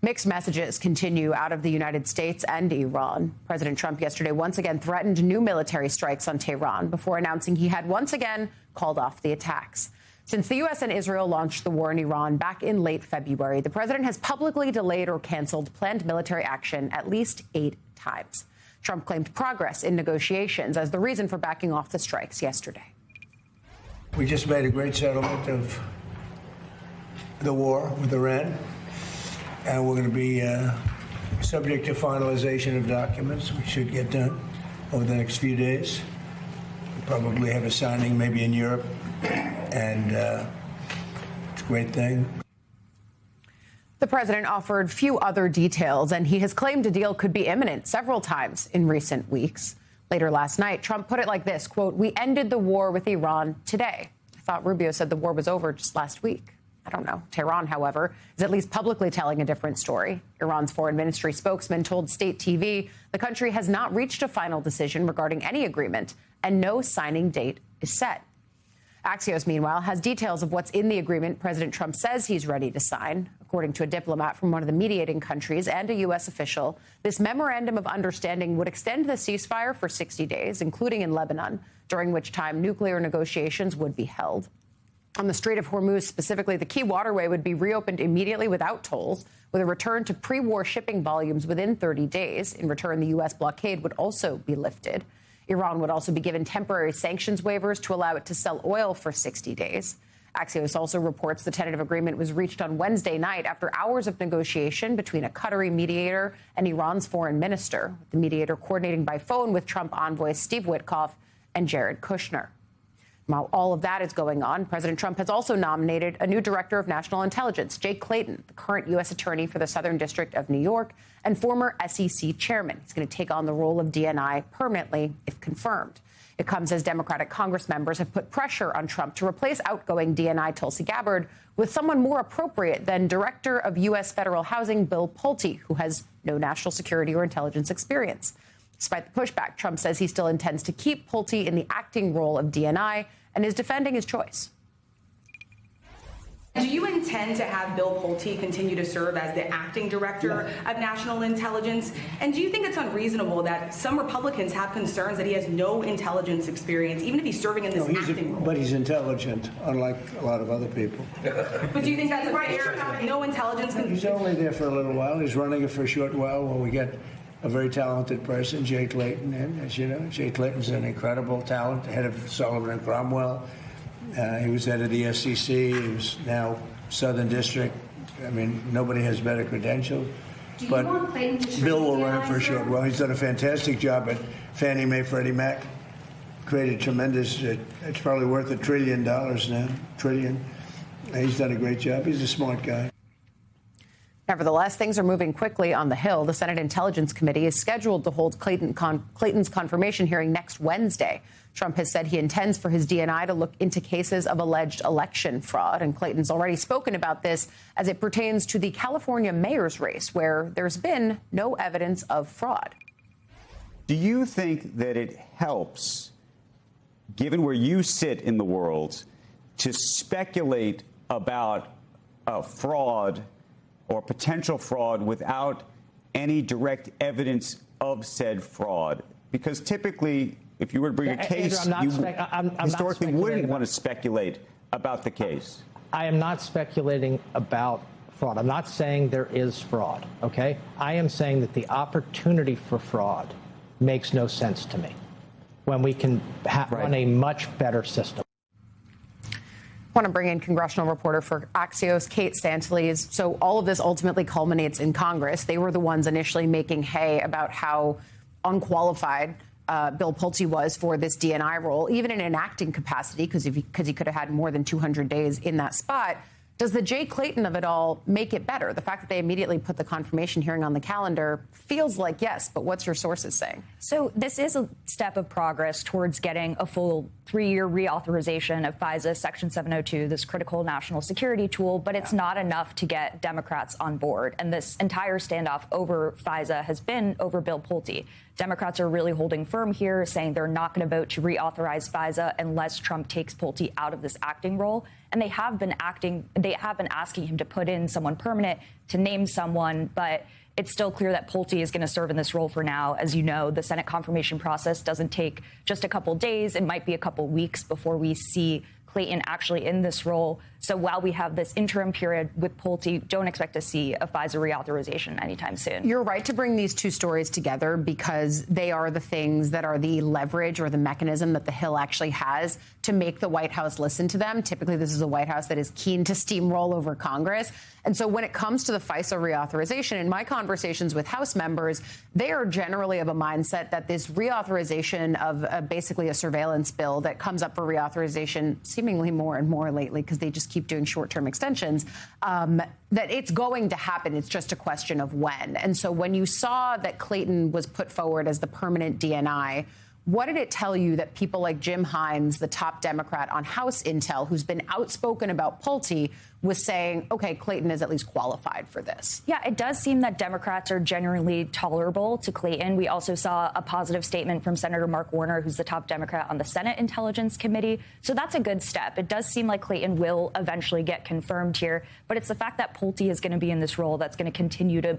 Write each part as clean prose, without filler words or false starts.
Mixed messages continue out of the United States and Iran. President Trump yesterday once again threatened new military strikes on Tehran before announcing he had once again called off the attacks. Since the U.S. and Israel launched the war in Iran back in late February, the president has publicly delayed or canceled planned military action at least 8 times. Trump claimed progress in negotiations as the reason for backing off the strikes yesterday. We just made a great settlement of the war with Iran. And we're going to be subject to finalization of documents, which should get done over the next few days. We'll probably have a signing maybe in Europe, and it's a great thing. The president offered few other details, and he has claimed a deal could be imminent several times in recent weeks. Later last night, Trump put it like this, quote, "We ended the war with Iran today." I thought Rubio said the war was over just last week. I don't know. Tehran, however, is at least publicly telling a different story. Iran's foreign ministry spokesman told state TV the country has not reached a final decision regarding any agreement, and no signing date is set. Axios, meanwhile, has details of what's in the agreement President Trump says he's ready to sign. According to a diplomat from one of the mediating countries and a U.S. official, this memorandum of understanding would extend the ceasefire for 60 days, including in Lebanon, during which time nuclear negotiations would be held. On the Strait of Hormuz, specifically, the key waterway would be reopened immediately without tolls, with a return to pre-war shipping volumes within 30 days. In return, the U.S. blockade would also be lifted. Iran would also be given temporary sanctions waivers to allow it to sell oil for 60 days. Axios also reports the tentative agreement was reached on Wednesday night after hours of negotiation between a Qatari mediator and Iran's foreign minister, with the mediator coordinating by phone with Trump envoys Steve Witkoff and Jared Kushner. While all of that is going on, President Trump has also nominated a new director of national intelligence, Jay Clayton, the current U.S. attorney for the Southern District of New York and former SEC chairman. He's going to take on the role of DNI permanently, if confirmed. It comes as Democratic Congress members have put pressure on Trump to replace outgoing DNI Tulsi Gabbard with someone more appropriate than Director of U.S. Federal Housing Bill Pulte, who has no national security or intelligence experience. Despite the pushback, Trump says he still intends to keep Pulte in the acting role of DNI and is defending his choice. Do you intend to have Bill Pulte continue to serve as the acting director of national intelligence? And do you think it's unreasonable that some Republicans have concerns that he has no intelligence experience, even if he's serving in this acting role? But he's intelligent, unlike a lot of other people. But do you think that's fair? No intelligence? He's only there for a little while. He's running it for a short while when we get a very talented person, Jay Clayton. And as you know, Jay Clayton's an incredible talent, head of Sullivan and Cromwell. He was head of the SEC. He was now Southern District. I mean, nobody has better credentials. But Bill will run it for a short while. He's done a fantastic job at Fannie Mae, Freddie Mac. Created tremendous, it's probably worth $1 trillion now, trillion. He's done a great job. He's a smart guy. Nevertheless, things are moving quickly on the Hill. The Senate Intelligence Committee is scheduled to hold Clayton's confirmation hearing next Wednesday. Trump has said he intends for his DNI to look into cases of alleged election fraud, and Clayton's already spoken about this as it pertains to the California mayor's race, where there's been no evidence of fraud. Do you think that it helps, given where you sit in the world, to speculate about fraud or potential fraud without any direct evidence of said fraud? Because typically, if you were to bring a case, Andrew, you historically wouldn't want to speculate about the case. I am not speculating about fraud. I'm not saying there is fraud, okay? I am saying that the opportunity for fraud makes no sense to me when we can run a much better system. I want to bring in congressional reporter for Axios, Kate Santeles. So all of this ultimately culminates in Congress. They were the ones initially making hay about how unqualified Bill Pulte was for this DNI role, even in an acting capacity, because he could have had more than 200 days in that spot. Does the Jay Clayton of it all make it better? The fact that they immediately put the confirmation hearing on the calendar feels like yes, but what's your sources saying? So this is a step of progress towards getting a full 3-year reauthorization of FISA Section 702, this critical national security tool, but it's not enough to get Democrats on board. And this entire standoff over FISA has been over Bill Pulte. Democrats are really holding firm here, saying they're not going to vote to reauthorize FISA unless Trump takes Pulte out of this acting role. And they have been asking him to put in someone permanent, to name someone, but it's still clear that Pulte is going to serve in this role for now. As you know, the Senate confirmation process doesn't take just a couple days. It might be a couple weeks before we see Clayton actually in this role. So while we have this interim period with Pulte, don't expect to see a FISA reauthorization anytime soon. You're right to bring these two stories together because they are the things that are the leverage or the mechanism that the Hill actually has to make the White House listen to them. Typically, this is a White House that is keen to steamroll over Congress. And so when it comes to the FISA reauthorization, in my conversations with House members, they are generally of a mindset that this reauthorization of basically a surveillance bill that comes up for reauthorization seemingly more and more lately because they just keep doing short-term extensions, that it's going to happen. It's just a question of when. And so when you saw that Clayton was put forward as the permanent DNI, what did it tell you that people like Jim Himes, the top Democrat on House Intel, who's been outspoken about Pulte, was saying, OK, Clayton is at least qualified for this? Yeah, it does seem that Democrats are generally tolerable to Clayton. We also saw a positive statement from Senator Mark Warner, who's the top Democrat on the Senate Intelligence Committee. So that's a good step. It does seem like Clayton will eventually get confirmed here. But it's the fact that Pulte is going to be in this role that's going to continue to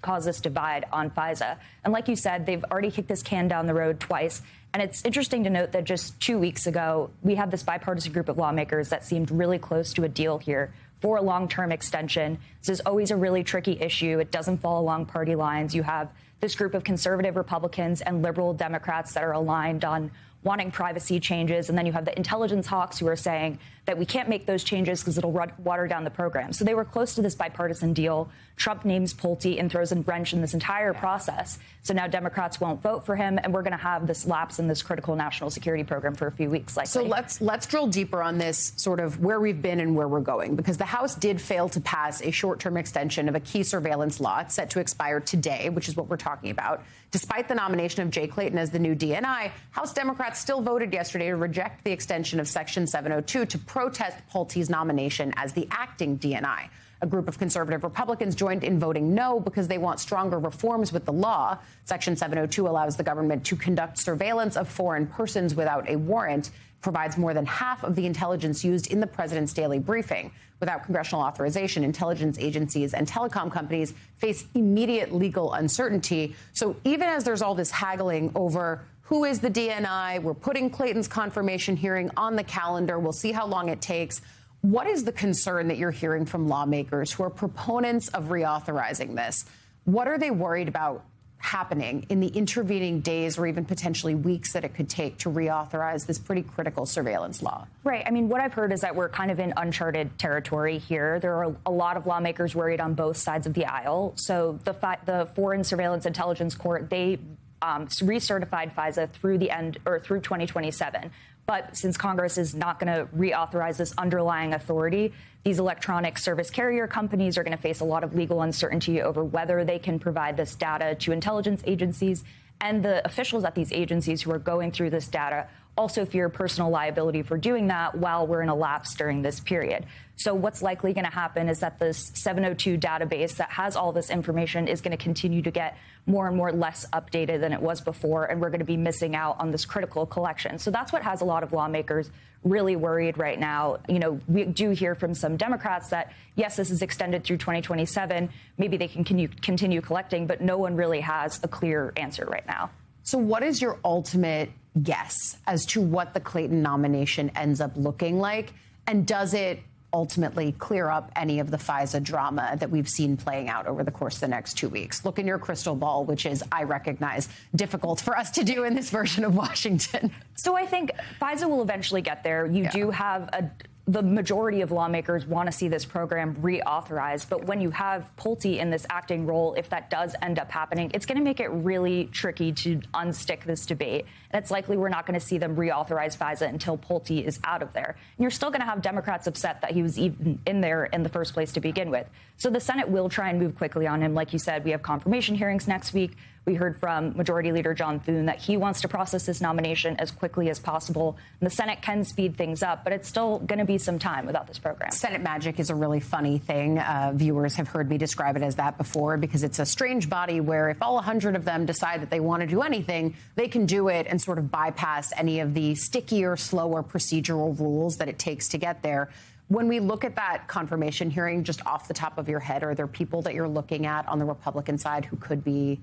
cause this divide on FISA. And like you said, they've already kicked this can down the road twice. And it's interesting to note that just 2 weeks ago, we had this bipartisan group of lawmakers that seemed really close to a deal here for a long-term extension. This is always a really tricky issue. It doesn't fall along party lines. You have this group of conservative Republicans and liberal Democrats that are aligned on wanting privacy changes. And then you have the intelligence hawks who are saying that we can't make those changes because it'll water down the program. So they were close to this bipartisan deal. Trump names Pulte and throws a wrench in this entire process. So now Democrats won't vote for him, and we're going to have this lapse in this critical national security program for a few weeks likely. So let's drill deeper on this, sort of where we've been and where we're going, because the House did fail to pass a short-term extension of a key surveillance law. It's set to expire today, which is what we're talking about. Despite the nomination of Jay Clayton as the new DNI, House Democrats still voted yesterday to reject the extension of Section 702 to protest Pulte's nomination as the acting DNI. A group of conservative Republicans joined in voting no because they want stronger reforms with the law. Section 702 allows the government to conduct surveillance of foreign persons without a warrant, provides more than half of the intelligence used in the president's daily briefing. Without congressional authorization, intelligence agencies and telecom companies face immediate legal uncertainty. So even as there's all this haggling over who is the DNI, we're putting Clayton's confirmation hearing on the calendar. We'll see how long it takes. What is the concern that you're hearing from lawmakers who are proponents of reauthorizing this? What are they worried about happening in the intervening days or even potentially weeks that it could take to reauthorize this pretty critical surveillance law? Right. I mean, what I've heard is that we're kind of in uncharted territory here. There are a lot of lawmakers worried on both sides of the aisle. So the Foreign Surveillance Intelligence Court, they recertified FISA through 2027. But since Congress is not going to reauthorize this underlying authority, these electronic service carrier companies are going to face a lot of legal uncertainty over whether they can provide this data to intelligence agencies. And the officials at these agencies who are going through this data also fear personal liability for doing that while we're in a lapse during this period. So what's likely going to happen is that this 702 database that has all this information is going to continue to get more and more less updated than it was before, and we're going to be missing out on this critical collection. So that's what has a lot of lawmakers really worried right now. You know, we do hear from some Democrats that, yes, this is extended through 2027. Maybe they can continue collecting, but no one really has a clear answer right now. So what is your ultimate guess as to what the Clayton nomination ends up looking like? And does it ultimately clear up any of the FISA drama that we've seen playing out over the course of the next 2 weeks? Look in your crystal ball, which is, I recognize, difficult for us to do in this version of Washington. So I think FISA will eventually get there. You do have the majority of lawmakers want to see this program reauthorized. But when you have Pulte in this acting role, if that does end up happening, it's going to make it really tricky to unstick this debate. And it's likely we're not going to see them reauthorize FISA until Pulte is out of there. And you're still going to have Democrats upset that he was even in there in the first place to begin with. So the Senate will try and move quickly on him. Like you said, we have confirmation hearings next week. We heard from Majority Leader John Thune that he wants to process this nomination as quickly as possible. And the Senate can speed things up, but it's still going to be some time without this program. Senate magic is a really funny thing. Viewers have heard me describe it as that before because it's a strange body where if all 100 of them decide that they want to do anything, they can do it and sort of bypass any of the stickier, slower procedural rules that it takes to get there. When we look at that confirmation hearing, just off the top of your head, are there people that you're looking at on the Republican side who could be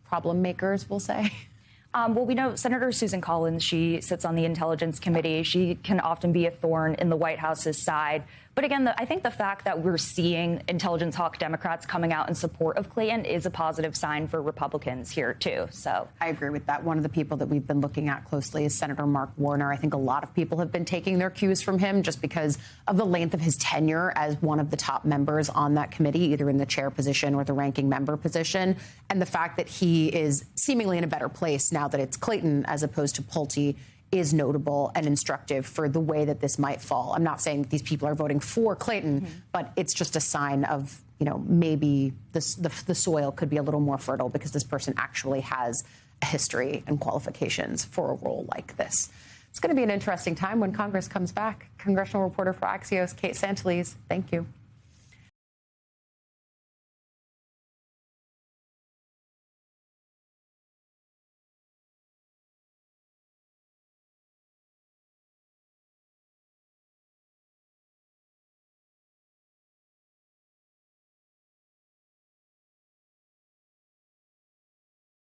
problem makers, we'll say? Well, we know Senator Susan Collins, she sits on the Intelligence Committee. She can often be a thorn in the White House's side. But again, I think the fact that we're seeing intelligence hawk Democrats coming out in support of Clayton is a positive sign for Republicans here, too. So I agree with that. One of the people that we've been looking at closely is Senator Mark Warner. I think a lot of people have been taking their cues from him just because of the length of his tenure as one of the top members on that committee, either in the chair position or the ranking member position. And the fact that he is seemingly in a better place now that it's Clayton as opposed to Pulte is notable and instructive for the way that this might fall. I'm not saying that these people are voting for Clayton, but it's just a sign of, maybe the soil could be a little more fertile because this person actually has a history and qualifications for a role like this. It's going to be an interesting time when Congress comes back. Congressional reporter for Axios, Kate Santelise, thank you.